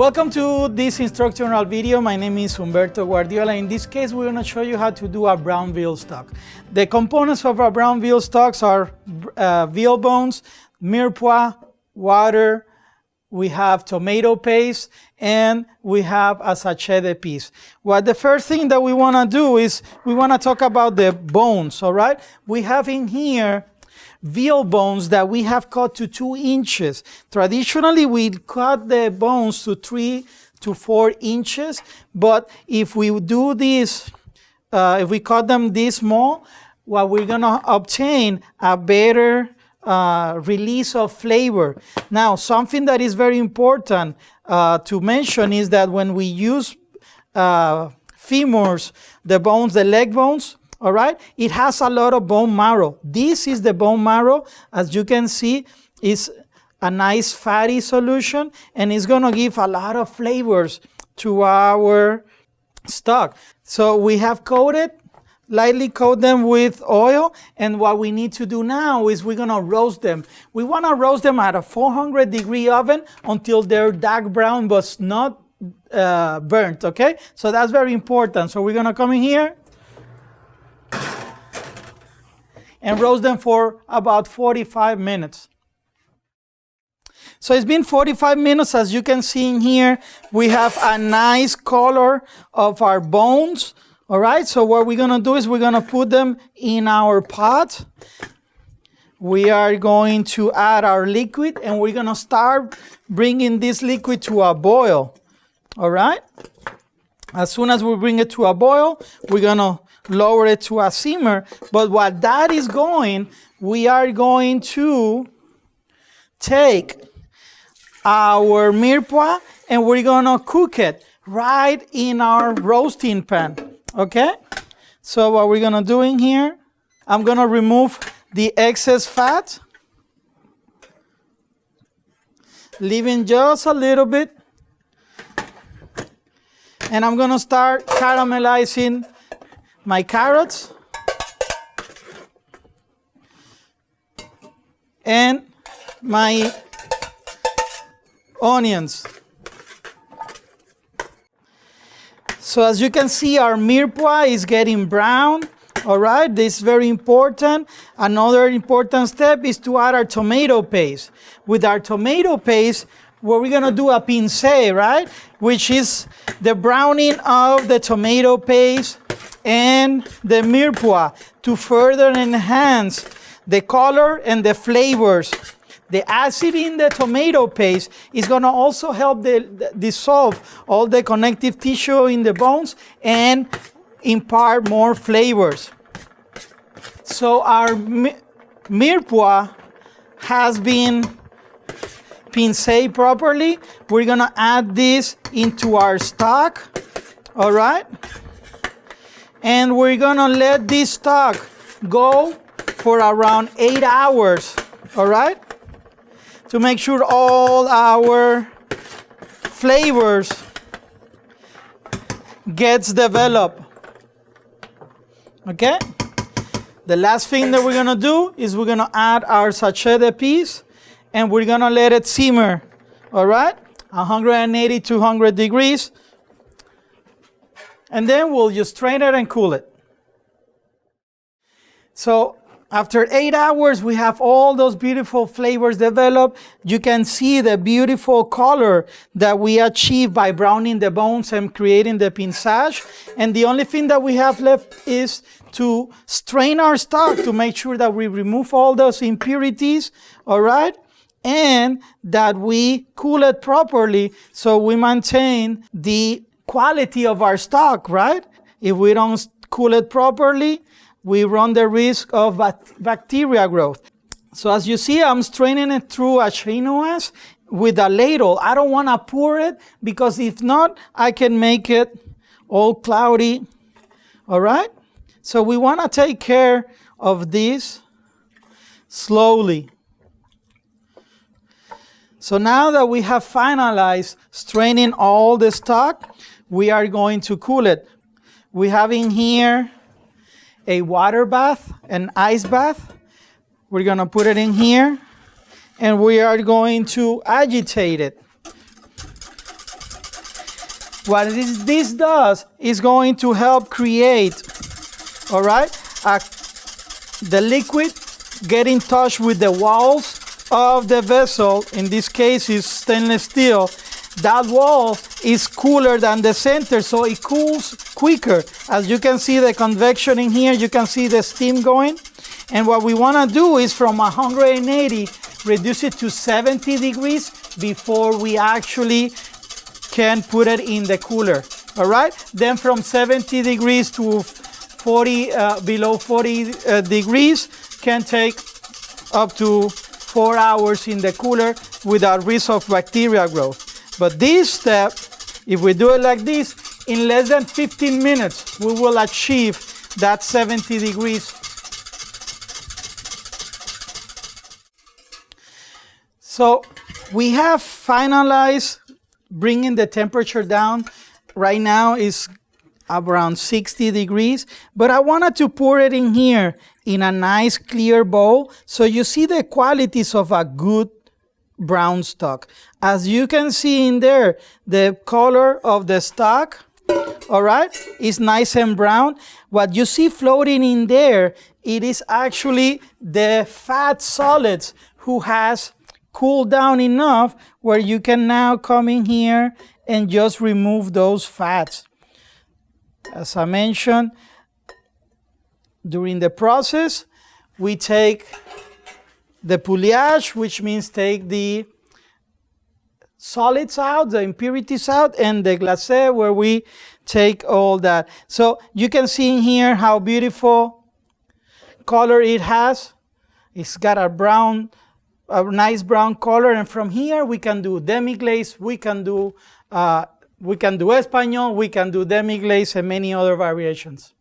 Welcome to this instructional video. My name is Humberto Guardiola. In this case, we're going to show you how to do a brown veal stock. The components of our brown veal stocks are veal bones, mirepoix, water, we have tomato paste, and we have a sachet de peas. Well, the first thing that we want to do is we want to talk about the bones, all right? We have in here veal bones that we have cut to 2 inches. Traditionally, we cut the bones to 3 to 4 inches, but if we do this, if we cut them this small, well, we're gonna obtain a better release of flavor. Now, something that is very important to mention is that when we use femurs, the bones, the leg bones, all right, it has a lot of bone marrow. This is the bone marrow. As you can see, it's a nice fatty solution, and it's going to give a lot of flavors to our stock. So we have lightly coat them with oil, and what we need to do now is we're going to roast them. We want to roast them at a 400-degree oven until they're dark brown but not burnt, okay? So that's very important. So we're going to come in here and roast them for about 45 minutes. So it's been 45 minutes. As you can see in here, we have a nice color of our bones. All right, so what we're going to do is we're going to put them in our pot. We are going to add our liquid, and we're going to start bringing this liquid to a boil. All right? As soon as we bring it to a boil, we're going to lower it to a simmer. But while that is going, we are going to take our mirepoix and we're going to cook it right in our roasting pan. Okay? So what we're going to do in here, I'm going to remove the excess fat, leaving just a little bit. And I'm going to start caramelizing my carrots and my onions. So as you can see, our mirepoix is getting brown. All right, this is very important. Another important step is to add our tomato paste. With our tomato paste, we're going to do a pincé, right? Which is the browning of the tomato paste and the mirepoix to further enhance the color and the flavors. The acid in the tomato paste is going to also help dissolve all the connective tissue in the bones and impart more flavors. So our mirepoix has been pincé properly. We're going to add this into our stock. All right? And we're going to let this stock go for around 8 hours. All right? To make sure all our flavors gets developed. Okay? The last thing that we're going to do is we're going to add our sachet de peas, and we're going to let it simmer. All right? 180 to 200 degrees. And then we'll just strain it and cool it. So after 8 hours, we have all those beautiful flavors developed. You can see the beautiful color that we achieved by browning the bones and creating the pinçage. And the only thing that we have left is to strain our stock to make sure that we remove all those impurities, all right? And that we cool it properly so we maintain the quality of our stock, right? If we don't cool it properly, we run the risk of bacteria growth. So as you see, I'm straining it through a chinoise with a ladle. I don't want to pour it because if not, I can make it all cloudy. All right? So we want to take care of this slowly. So now that we have finalized straining all the stock, we are going to cool it. We have in here a water bath, an ice bath. We're going to put it in here, and we are going to agitate it. What this does is going to help create, all right, the liquid get in touch with the walls of the vessel. In this case is stainless steel. That wall is cooler than the center, so it cools quicker. As you can see the convection in here, you can see the steam going. And what we want to do is from 180, reduce it to 70 degrees before we actually can put it in the cooler. All right? Then from 70 degrees to 40, below 40 degrees can take up to 4 hours in the cooler without risk of bacteria growth. But this step, if we do it like this, in less than 15 minutes, we will achieve that 70 degrees. So we have finalized bringing the temperature down. Right now is around 60 degrees, but I wanted to pour it in here in a nice clear bowl so you see the qualities of a good brown stock. As you can see in there, the color of the stock, all right, is nice and brown. What you see floating in there, it is actually the fat solids who has cooled down enough where you can now come in here and just remove those fats. As I mentioned, during the process, we take the pouliage, which means take the solids out, the impurities out, and the glacé, where we take all that. So you can see in here how beautiful color it has. It's got a nice brown color, and from here we can do demi-glaze, we can do espagnol, we can do demi-glaze, and many other variations.